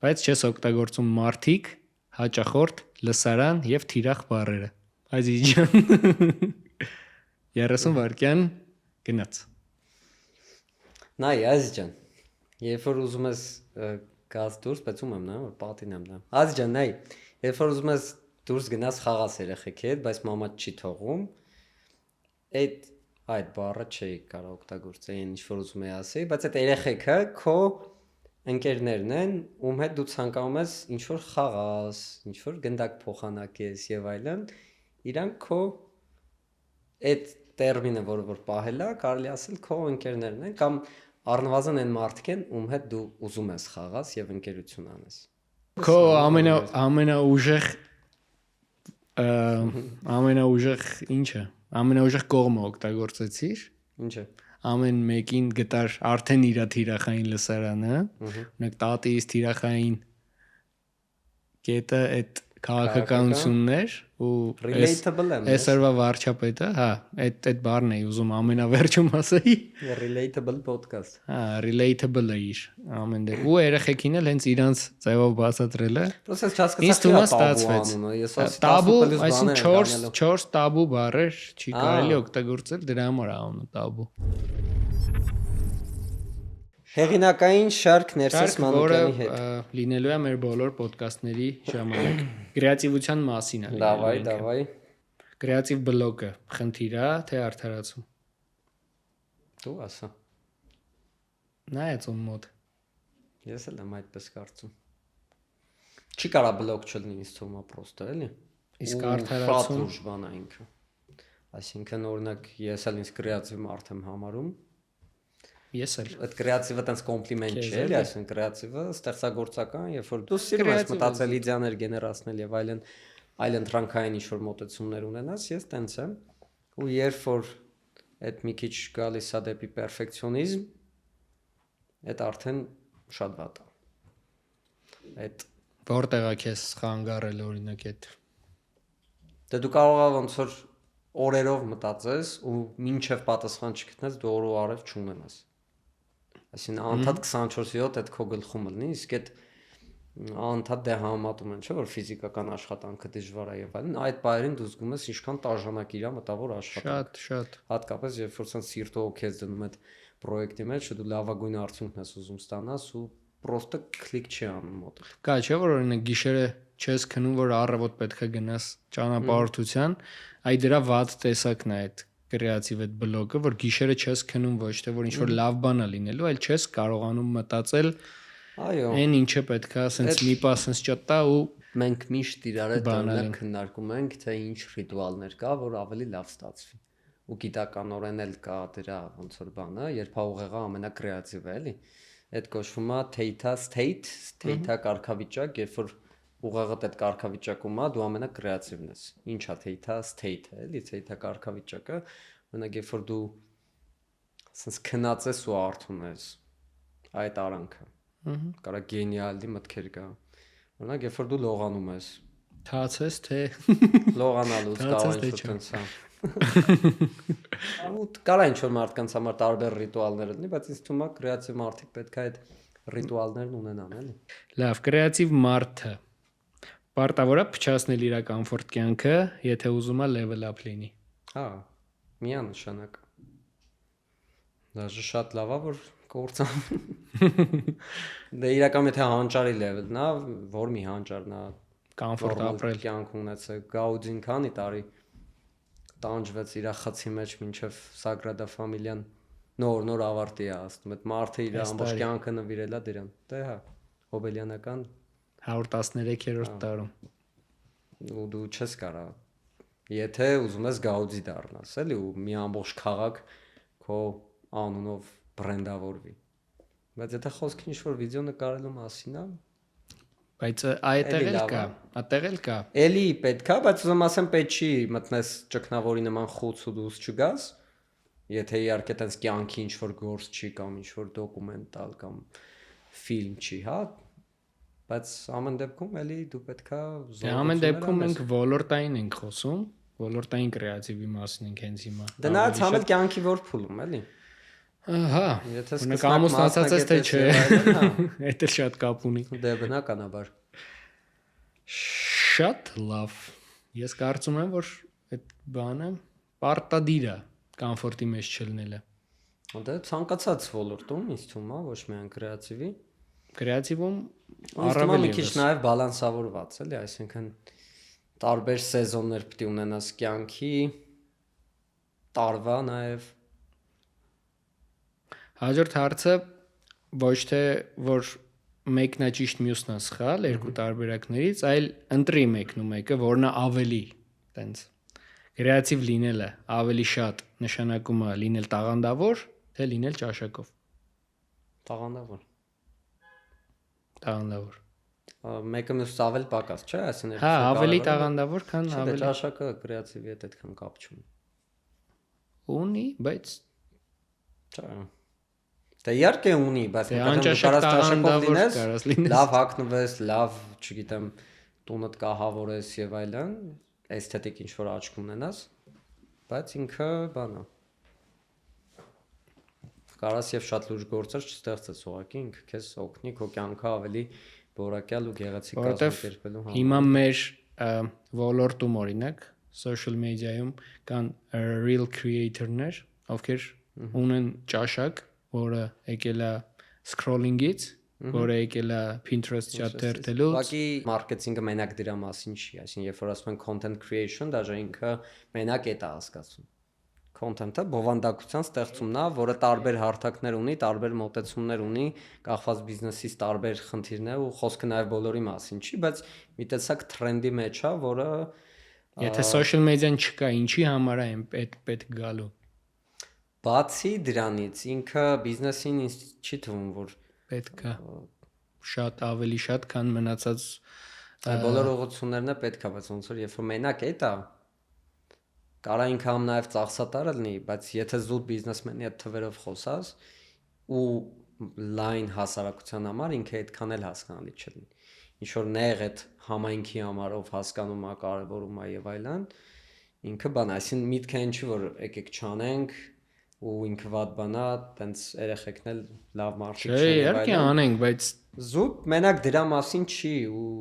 բայց չես օգտագործում մարդիկ, հաճախորդ, լսարան եւ թիրախ բառերը։ Այսինքն 30 վայրկյան գնաց։ Նայ, Ազիջան, երբ որ ուզում ես գազ դուրս, բայց ում եմ նայում, որ պատին եմ նայում։ Ազիջան, նայ, երբ որ ուզում ես դուրս գնաս խաղաս երեխեքի հետ, բայց մամա չի թողում, այդ բառը չի կարող օգտագործել, ինչ որ ուզում ես ասել, բայց այդ երեխեքը քո ընկերներն են, ում հետ դու ցանկանում ես ինչ որ խաղաս, ինչ որ գնդակ փոխանակես եւ այլն, իրանք քո այդ տերմինը, որ պահել է, կարելի ասել քո ընկերներն են կամ առնվազն այն մարդիկ են, ում հետ դու ուզում ես խաղաս եւ ընկերություն անես։ Քո ամենաուժեղ ինչը, ամենաուժեղ կողմը օգտագործեցիր։ Ինչը։ Ամեն մեկին գտար արդեն իր թիրախային լսարանը, ունեք տատիս թիրախային կետը այդ քաղաքականություններ ու relatable եմ։ Այսօրվա վարչապետը, հա, այդ բառն էի ուզում ամենավերջում ասեի։ Relatable podcast։ Հա, relatable է իր ամեն դեպքում։ Ու երեխեքին էլ հենց իրանց ձևով բացատրել է։ Պրոստը չհասկացա տաբու անունը։ Ես ասի տաբու, այսինքն 4 տաբու բառեր չի կարելի օգտագործել, դրա համար է անունը տաբու։ Հեղինակային շարք Ներսես Մանուկյանի հետ լինելու է մեր բոլոր ոդկասթների ժամանակ։ Կրեատիվության մասին է լինելու։ Դավայ։ Կրեատիվ բլոկը խնդիր է, թե արդարացում։ Դու ասա։ Նայած ում մոտ։ Ես էլ եմ այդպես կարծում։ Չի կարա բլոկ չլինի, ինձ թվում է պրոստը, էլի։ Իսկ արդարացում շատ ուժ բան է ինքը։ Այսինքն օրինակ ես էլ ինձ կրեատիվ մարդ եմ համարում։ Ես էլ։ Այդ կրեատիվը տենց կոմպլիմենտ չէ, էլի, այսինքն կրեատիվը ստեղծագործական, երբ որ դու սիրում ես մտածել իդեաներ գեներացնել եւ այլ ընտրանքային ինչ-որ մոտեցումներ ունենաս, ես տենց եմ։ Ու երբ որ այդ մի քիչ գալիս է դեպի պերֆեկցիոնիզմ, այդ արդեն շատ վատ է։ Այդ որտեղ է քեզ խանգարել օրինակ այդ։ Դե դու կարող ես ոնց որ օրերով մտածես ու մինչև պատասխան չգտնես, դու օր ու արև չունենաս։ Այսինքն անդադ 24/7 այդ քո գլխում լինի, իսկ այդ անդադ դե համատում են, չէ՞ որ ֆիզիկական աշխատանքը դժվար է եւ այլն, այդ բայրին դու զգում ես ինչքան տաժանակ իրա մտավոր աշխատանք։ Շատ։ Հատկապես երբ որ ցած սիրտով քեզ դնում այդ պրոյեկտի մեջ, դու լավագույն արդյունքն ես ուզում ստանաս ու պրոստը կլիկ չի անում մոտը։ Կա չէ՞ որ օրինակ գիշերը չես քնում, որ առավոտ պետքա գնաս ճանապարհորդության, այ դրա վատ տեսակն է այդ կրեատիվ այդ բլոկը, որ գիշերը չես քնում ոչ թե որ ինչ որ լավ բան է լինելու, այլ չես կարողանում մտածել այո այն ինչը պետքա ասենց մի պա ասենց ճտա ու մենք միշտ իրար հետ օրինակ քննարկում ենք թե ինչ ռիտուալներ կա, որ ավելի լավ ստացվի ու գիտականորեն էլ կա դրա ոնց որ բանը, երբ ուղեղը ամենակրեատիվը էլի, այդ կոչվում է theta state, theta կարգավիճակ, երբ որ ուղեղդ այդ կարգավիճակում է, դու ամենակրեատիվն ես։ Ինչ է theta state-ը, էլի, theta կարգավիճակը, օրինակ երբ որ դու ասես քնած ես ու արթուն ես, այդ արանքը։ Կարա գենիալի մտքեր կա։ Օրինակ երբ որ դու լողանում ես, թացես թե լողանալուց կարող ինչ-որ տենց է։ Ու կարա ինչ-որ մարդկանց համար տարբեր ռիտուալներ լինի, բայց ինձ թվում է կրեատիվ մարդիկ պետք է այդ ռիտուալներն ունենան, էլի։ Լավ, կրեատիվ մարդը պարտավոր է փչացնել իր կոմֆորտ կյանքը, եթե ուզում է level up լինի։ Հա, միանշանակ։ Դաժե շատ լավ է, որ կորցան։ Դե իրական եթե հանճարի level-ն է, որ մի հանճարն է, կոմֆորտ ապրել։ կյանք ունեցել։ Գաուդին քանի տարի տանջվեց իր խցի մեջ մինչև Sagrada Familia-ն նոր ավարտի է ասում։ Այդ մարդը իր ամբողջ կյանքը նվիրել է դրան։ Դե հա, հոբելյանական 113-րդ տարում։ Ու դու չես կարա եթե ուզում ես Գաուդի դառնաս, էլի ու մի ամբողջ քաղաք քո անունով բրենդավորվի։ Բայց եթե խոսքը ինչ-որ վիդեո նկարելու մասին է, բայց այդտեղ էլ կա։ Էլի պետքա, բայց ուզում ասեմ պետք չի մտնես ճկնավորի նման խոց ու դուրս չգաս, եթե իհարկե տենց կյանքի ինչ-որ գործ չի կամ ինչ-որ դոկումենտալ կամ ֆիլմ չի, հա, բայց ամեն դեպքում էլի դու պետքա զորացնել։ Ամեն դեպքում մենք ոլորտային ենք խոսում, ոլորտային կրեատիվի մասին ենք հենց հիմա։ Դե նայած համել կյանքի որ փուլում, էլի։ Հա, եթե ամուսնացած ես թե չէ, այդ էլ շատ կապ ունի։ Դե բնականաբար։ Շատ լավ։ Ես կարծում եմ, որ այդ բանը պարտադիր է կոմֆորտի մեջ չլինելը։ Դե ցանկացած ոլորտում ինձ թվում է, ոչ միայն կրեատիվի։ Կրեատիվում առավել մի քիչ նաև բալանսավորված, էլի, այսինքն տարբեր սեզոններ պետք է ունենաս կյանքի, տարվա նաև։ Հաջորդ հարցը ոչ թե որ մեկն է ճիշտ, մյուսն է սխալ, երկու տարբերակներից, այլ ընտրի մեկն ու մեկը, որն է ավելի տենց կրեատիվ լինելը ավելի շատ նշանակում է լինել տաղանդավոր, թե լինել ճաշակով։ Տաղանդավոր։ Տաղանդավոր։ Մեկը մյուսից ավելի պակաս, չէ՞, այսինքն։ Հա, ավելի տաղանդավոր, քան ավելի ճաշակը կրեատիվի հետ այդքան կապ չունի։ Ունի, բայց չէ։ Դե իհարկե ունի, բայց անճաշակ ճաշակով լինես, լավ հագնվես, լավ, չգիտեմ, տունդ կահավորես եւ այլն, էսթետիկ ինչ որ աչք ունենաս, բայց ինքը բանա։ Կարաս եւ շատ լուրջ գործեր չստեղծես ուղղակի, ինքը քեզ օգնի քո կյանքը ավելի որակյալ ու գեղեցիկ կազմակերպելու համար։ Հիմա մեր ոլորտում օրինակ social media-ում կան real creator-ներ, ովքեր ունեն ճաշակ, որը եկել է scrolling-ից, որը եկել է Pinterest chat դերտելուց։ Ուղղակի մարքեթինգը մենակ դրա մասին չի, այսինքն երբ որ ասում են content creation, դաժե ինքը մենակ է դա հասկացում։ Content-ը բովանդակության ստեղծումն է, որը տարբեր հարթակներ ունի, տարբեր մոտեցումներ ունի, կախված բիզնեսից տարբեր խնդիրներ ու խոսքը նաև բոլորի մասին չի, բայց մի տեսակ տրենդի մեջ է, որը եթե social media-ն չկա, ինչի համար է պետք գալու։ Բացի դրանից ինքը բիզնեսին ինձ չի թվում, որ պետք է շատ ավելի շատ, քան մնացած բոլոր ուղղություններն է պետք է, բայց ոնց որ երբ որ մենակ է դա կարա ինքան նաև ծախսատար լինի, բայց եթե զուտ բիզնեսմենի այդ թվերով խոսած ու լայն հասարակության համար ինքը այդքան էլ հասկանալի չլինի։ Ինչ որ նեղ այդ համայնքի համարով հասկանում է, կարևորում է եւ այլն, ինքը բան, այսինքն միտքը այն չի, որ եկեք չանենք ու ինքը վատ բան է, տենց երեխեքն էլ լավ մարդիկ չեն եւ այլն։ Չէ, իհարկե անենք, բայց զուտ մենակ դրա մասին չի ու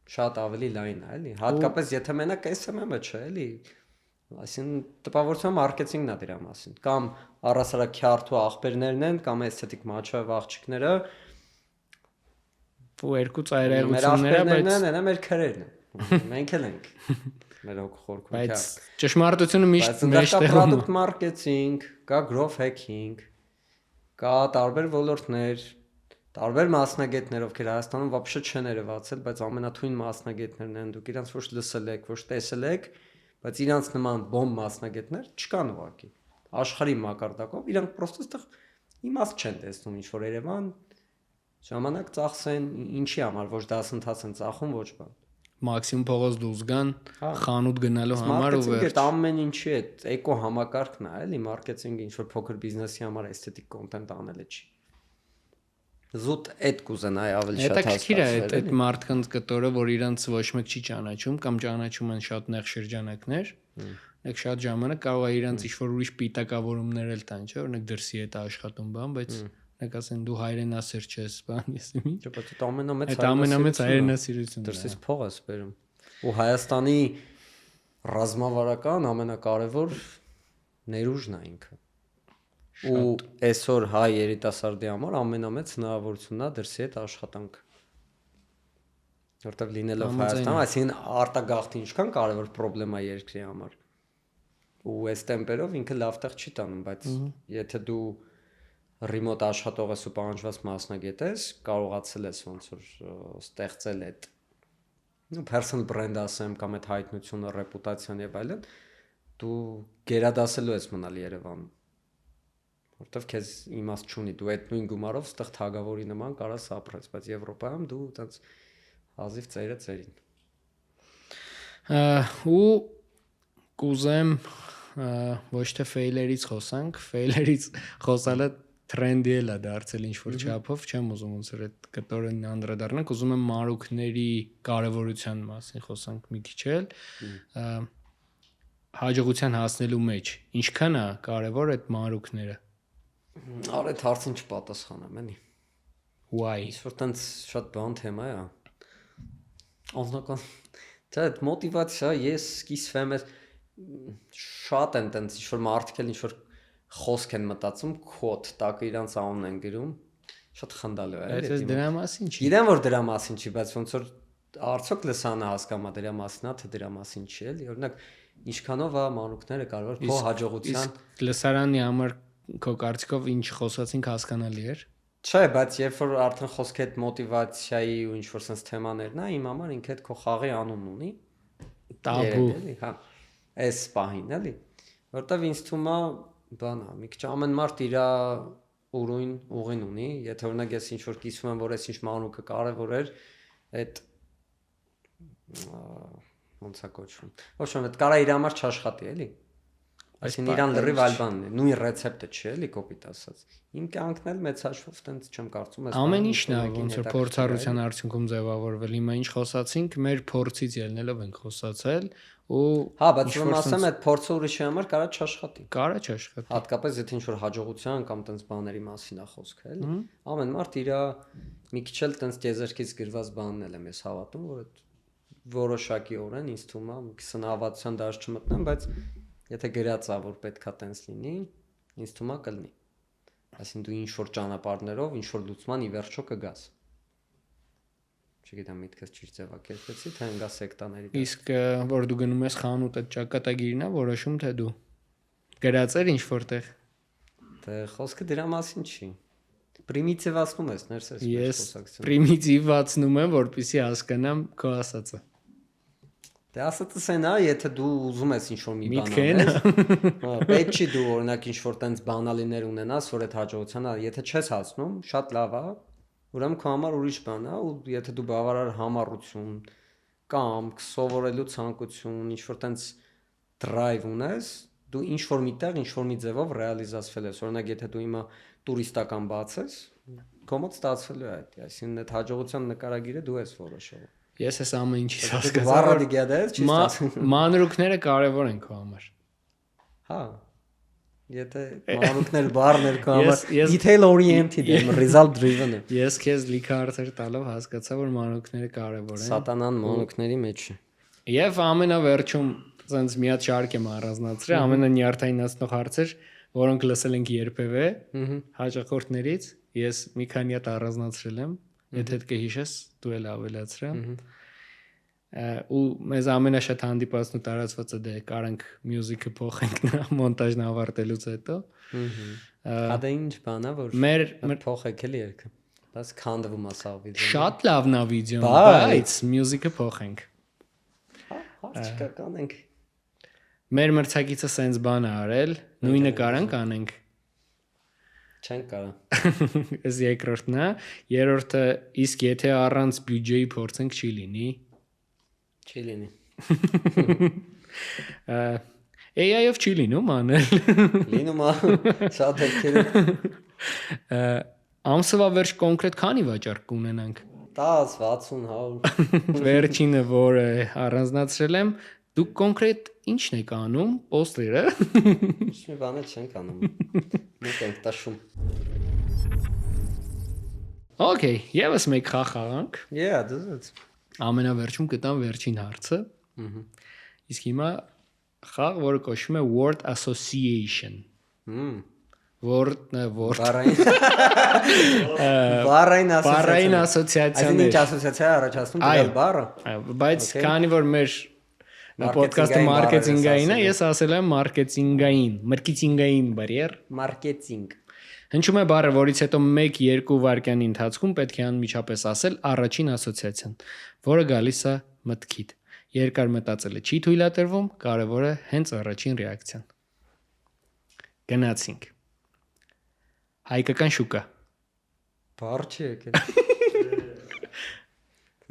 շատ ավելի լայն է, էլի։ Հատկապես եթե մենակ SMM-ը չէ, էլի։ Այսինքն տպավորության մարքեթինգն է դրա մասին։ Կամ առասարակ քյարթու աղբերներն են, կամ էսթետիկ մաչավ աղջիկները, ու երկու ծայրահեղությունները, բայց նա մեր քրերն են։ Մենք էլ ենք։ Մեր հոգ խորքում։ Բայց ճշմարտությունը միշտ մեջտեղում է։ Product marketing, կա growth hacking, կա տարբեր ոլորտներ, տարբեր մասնագետներ, ովքեր Հայաստանում вообще չեն երևացել, բայց ամենաթույն մասնագետներն են, դուք իրանց ոչ լսել եք, ոչ տեսել եք, բայց իրանց նման բոմ մասնագետներ չկան ուղղակի։ Աշխարհի մակարդակով իրանք պրոստը այդտեղ իմաստ չեն տեսնում, ինչ որ Երևան ժամանակ ծախսեն, ինչի համար, ոչ դասընթաց են ծախում, ոչ բան։ Մաքսիմում փողոց դուրս գան, խանութ գնալու համար ու վերջ։ Այդ ամեն ինչի է, էկո համակարգն է, էլի, մարքեթինգը ինչ որ փոքր բիզնեսի համար էսթետիկ կոնտենտ անելը չի։ Զուտ այդ կուզենայի ավելի շատ հասկացնել։ Հետաքրքիր է այդ մարդկանց կտորը, որ իրանց ոչ մեկ չի ճանաչում կամ ճանաչում են շատ նեղ շրջանակներ, օրինակ շատ ժամանակ կարող է իրանց ինչ-որ ուրիշ պիտակավորումներ էլ տան, չէ՞, օրինակ դրսի հետ աշխատում բան, բայց օրինակ ասեն դու հայրենասեր չես, բան, ես ինչ։ Չէ, բայց այդ ամենամեծ հայրենասիրությունն է։ Դրսից փող ես բերում։ Ու Հայաստանի ռազմավարական ամենակարևոր ներուժն է ինքը։ Ու այսօր հայ երիտասարդի համար ամենամեծ հնարավորությունն է դրսի հետ աշխատանք։ որտեվ լինելով Հայաստանում, այսինքն արտագաղթը ինչքան կարևոր խնդրեմ է երկրի համար։ Ու այս տեմպերով ինքը լավ տեղ չի տանում, բայց եթե դու remote աշխատող ես ու պահանջված մասնագետ ես, կարողացել ես ոնց որ ստեղծել այդ personal brand ասեմ կամ այդ հայտնությունը, ռեպուտացիան եւ այլն, դու գերադասելու ես մնալ Երևանում։ Որտեվ քեզ իմաստ չունի, դու այդ նույն գումարով ստեղ թագավորի նման կարաս ապրես, բայց Եվրոպայում դու այտենց հազիվ ծերերը ծերին։ Ու կուզեմ ոչ թե ֆեյլերից խոսանք, ֆեյլերից խոսալը տրենդի է դարձել ինչ որ չափով, չեմ ուզում ոնց որ այդ կտորն անդրադառնանք, ուզում եմ մարուքների կարևորության մասին խոսանք մի քիչ էլ։ Հաջողության հասնելու մեջ ինչքան է կարևոր այդ մարուքները։ Այդ հարցին չպատասխանեմ, էլի։ Why? Ինչ-որ տենց շատ բան թեմա է։ Անձնական այդ մոտիվացիա ես սկիզբեմ էր շատ են տենց ինչ-որ մարդիկ էլ ինչ-որ խոսք են մտածում, կոդ, տակը իրանց անունն են գրում, շատ խնդալու է։ Այս դրա մասին չի։ Գիտեմ որ դրա մասին չի, բայց ոնց որ արդյոք լսանը հասկանում է դրա մասին, թե դրա մասին չի էլի։ Օրինակ ինչքանով է մանուկները կարող քո հաջողության լսարանի համար քո կարծիքով ինչ խոսացինք հասկանալի էր։ Չէ, բայց երբ որ արդեն խոսքը այդ մոտիվացիայի ու ինչ որ sense թեմաներն է, իմ համար ինքը այդ քո խաղի անունն ունի։ Տաբու։ Հա։ Այս պահին էլի։ Որտեվ ինձ թվում է բան է, մի քիչ ամեն մարդ իր ուրույն ուղին ունի, եթե օրինակ ես ինչ որ կիսվում եմ, որ այս ինչ մանուկը կարևոր էր, այդ ոնց է կոչվում։ Ոչ ոք այդ կարա իր համար չաշխատի, էլի։ Այսինքն իրան լրիվ այլ բանն է, նույն ռեցեպտը չէ, էլի կոպիտ ասած։ Իմ կյանքն էլ մեծ հաշվով տենց չեմ կարծում, այս ամեն ինչն է ոնց որ փորձառության արդյունքում ձևավորվել։ Հիմա ինչ խոսացինք, մեր փորձից ելնելով ենք խոսացել ու հա, բայց ում ասեմ այդ փորձը ուրիշի համար կարա չաշխատի։ Կարա չաշխատի։ Հատկապես եթե ինչ որ հաջողության կամ տենց բաների մասին է խոսքը, էլի։ Ամեն մարդ իր մի քիչ էլ տենց դեզերքից գրված բանն եմ ես հավատում, որ այդ որոշակիորեն ինձ թվում է քսնահավատության դաշտ չմտնեմ, բայց եթե գրած է որ պետքա տենց լինի, ինձ թվում է կլինի։ Այսինքն դու ինչ որ ճանապարհներով, ինչ որ լուծման ի վերջո կգաս։ Չգիտեմ միտքս ճիշտ ձևակերպեցի, թե ընկա սեկտաների։ Իսկ որ դու գնում ես խանութ, այդ ճակատագիրն է որոշում թե դու գրած էր ինչ որտեղ։ Դե խոսքը դրա մասին չի։ Պրիմիտիվացնում ես, ներսես ես պրիմիտիվացնում եմ, որպեսզի հասկանամ քո ասածը։ Դե ասածս այն է, եթե դու ուզում ես ինչ-որ մի բան անես, պետք չի դու օրինակ ինչ-որ տենց բանալիներ ունենաս, որ այդ հաջողությանը, եթե չես հասնում, շատ լավ է, ուրեմն քո համար ուրիշ բան է, ու եթե դու բավարար համառություն, կամք, սովորելու ցանկություն, ինչ-որ տենց drive ունես, դու ինչ-որ միտեղ, ինչ-որ մի ձևով ռեալիզացվել ես։ Օրինակ, եթե դու հիմա տուրիստական բացես, քո մոտ ստացվելու է այդ, այսինքն այդ հաջողության նկարագիրը դու ես որոշել։ Ես այս ամեն ինչից հասկացա։ Մանրուքները կարևոր են քո համար։ Հա։ Եթե մանրուքները բառներ քո համար detail oriented են, result driven են։ Ես քեզ լիքը հարցեր տալով հասկացա, որ մանրուքները կարևոր են։ Սատանան մանրուքների մեջ է։ Եվ ամենավերջում ցենց մի հատ շարք եմ առանձնացրել, ամենանյարդայնացնող հարցեր, որոնք լսել ենք երբևէ հաճախորդներից, ես մի քանի հատ առանձնացրել եմ։ Եթե կհիշես, դու էլ ավելացրա։ Ու մեզ ամենաշատ հանդիպածն ու տարածվածը դե կարանք մյուզիկը փոխենք մոնտաժն ավարտելուց հետո։ Ադա ինչ բան է, որ մեր փոխեք էլի երգը։ Բայց քանդվում է սա վիդեոն։ Շատ լավն է վիդեոն, բայց մյուզիկը փոխենք։ Հարց չկա, կանենք։ Մեր մրցակիցը սենց բան է արել, նույնը կարանք անենք։ Չեն կարա։ Այս երկրորդն է, երրորդը իսկ եթե առանց բյուջեի փորձենք չի լինի։ Չի լինի։ AI-ով չի լինում անել։ Լինում է, շատ դեպքերում։ Ամսվա վերջ կոնկրետ քանի վաճառք կունենանք։ 10, 60, 100։ Վերջինը, որը առանձնացրել եմ, դուք կոնկրետ ի՞նչն եք անում, պոստերը։ Ինչ մի բան չենք անում։ Մենք ենք տաշում։ Okay, եւս մեկ խաղ խաղանք։ Yeah, this is. Ամենավերջում կտամ վերջին հարցը։ Իսկ հիմա խաղ, որը կոչվում է Word Association։ Բառային ասոցիացիաներ։ Ինչ ասոցիացիա առաջացնում դրալ բառը։ Բայց քանի որ մեր պոդքասթը մարքեթինգային է, ես ասել եմ մարքեթինգային բարիեր։ Մարքեթինգ։ Հնչում է բառը, որից հետո 1-2 վայրկյանի ընթացքում պետք է անմիջապես ասել առաջին ասոցիացիան, որը գալիս է մտքիդ։ Երկար մտածելը չի թույլատրվում, կարևորը հենց առաջին ռեակցիան։ Գնացինք։ Հայկական շուկա։ Բառ չի եկել։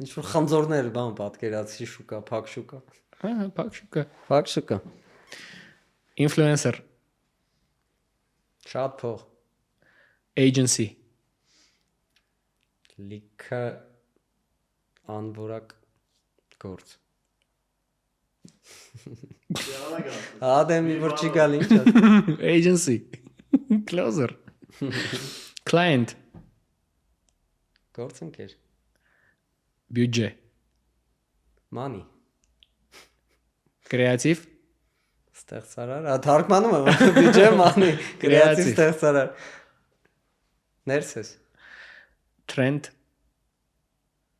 Ինչ որ խնձորներ բան պատկերացի շուկա, փակ շուկա։ Ահա, փակ շուկա։ Փակ շուկա։ Ինֆլուենսեր, Շատ փող։ agency, Լիքը անվորակ գործ։ Ադեմ մի որ չի գալի ինչ է։ agency, closer, client, Գործընկեր։ budget, Money։ creative, Ստեղծարար, թարգմանում եմ, բյուջե money, կրեատիվ ստեղծարար։ Ներսես։ trend,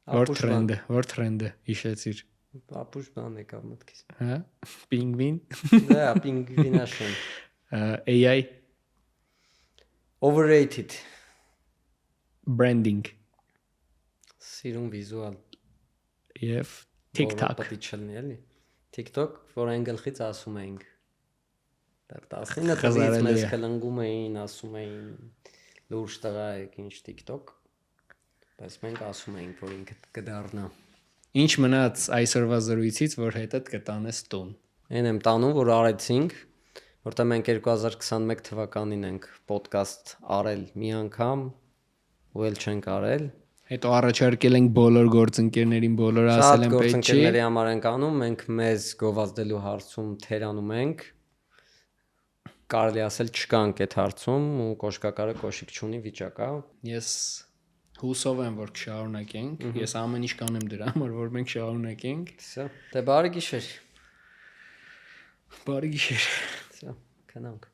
որ trend-ը հիշեցիր։ Ապուշ բան եկավ մտքիս։ Հա, pingvin, Դա պինգվինաշեն։ AI, Overrated։ branding Սիրուն վիզուալ։ եւ TikTok, Պետք չլինի էլի։ TikTok, որ այն գլխից ասում էինք։ Դեռ 19 թվականից մեզ կլնգում էին, ասում էին լուրջ տղա եք ինչ TikTok, բայց մենք ասում էինք, որ ինքը կդառնա։ Ինչ մնաց այսօրվա զրույցից, որ հետդ կտանես տուն։ Այն եմ տանում, որ արեցինք, որտեղ մենք 2021 թվականին ենք ոդկաստ արել մի անգամ, ու էլ չենք արել։ Հետո առաջարկել ենք բոլոր գործընկերներին, բոլորը ասել են պետք չի։ Գործընկերների համար ենք անում, մենք մեզ գովազդելու հարցում թերանում ենք։ Կարելի ասել չկանք այդ հարցում ու կոշկակարը կոշիկ չունի վիճակա։ Ես հուսով եմ, որ կշարունակենք։ Ես ամեն ինչ կանեմ դրա համար, որ մենք շարունակենք։ Դե բարի գիշեր։ Բարի գիշեր։ Քնանք։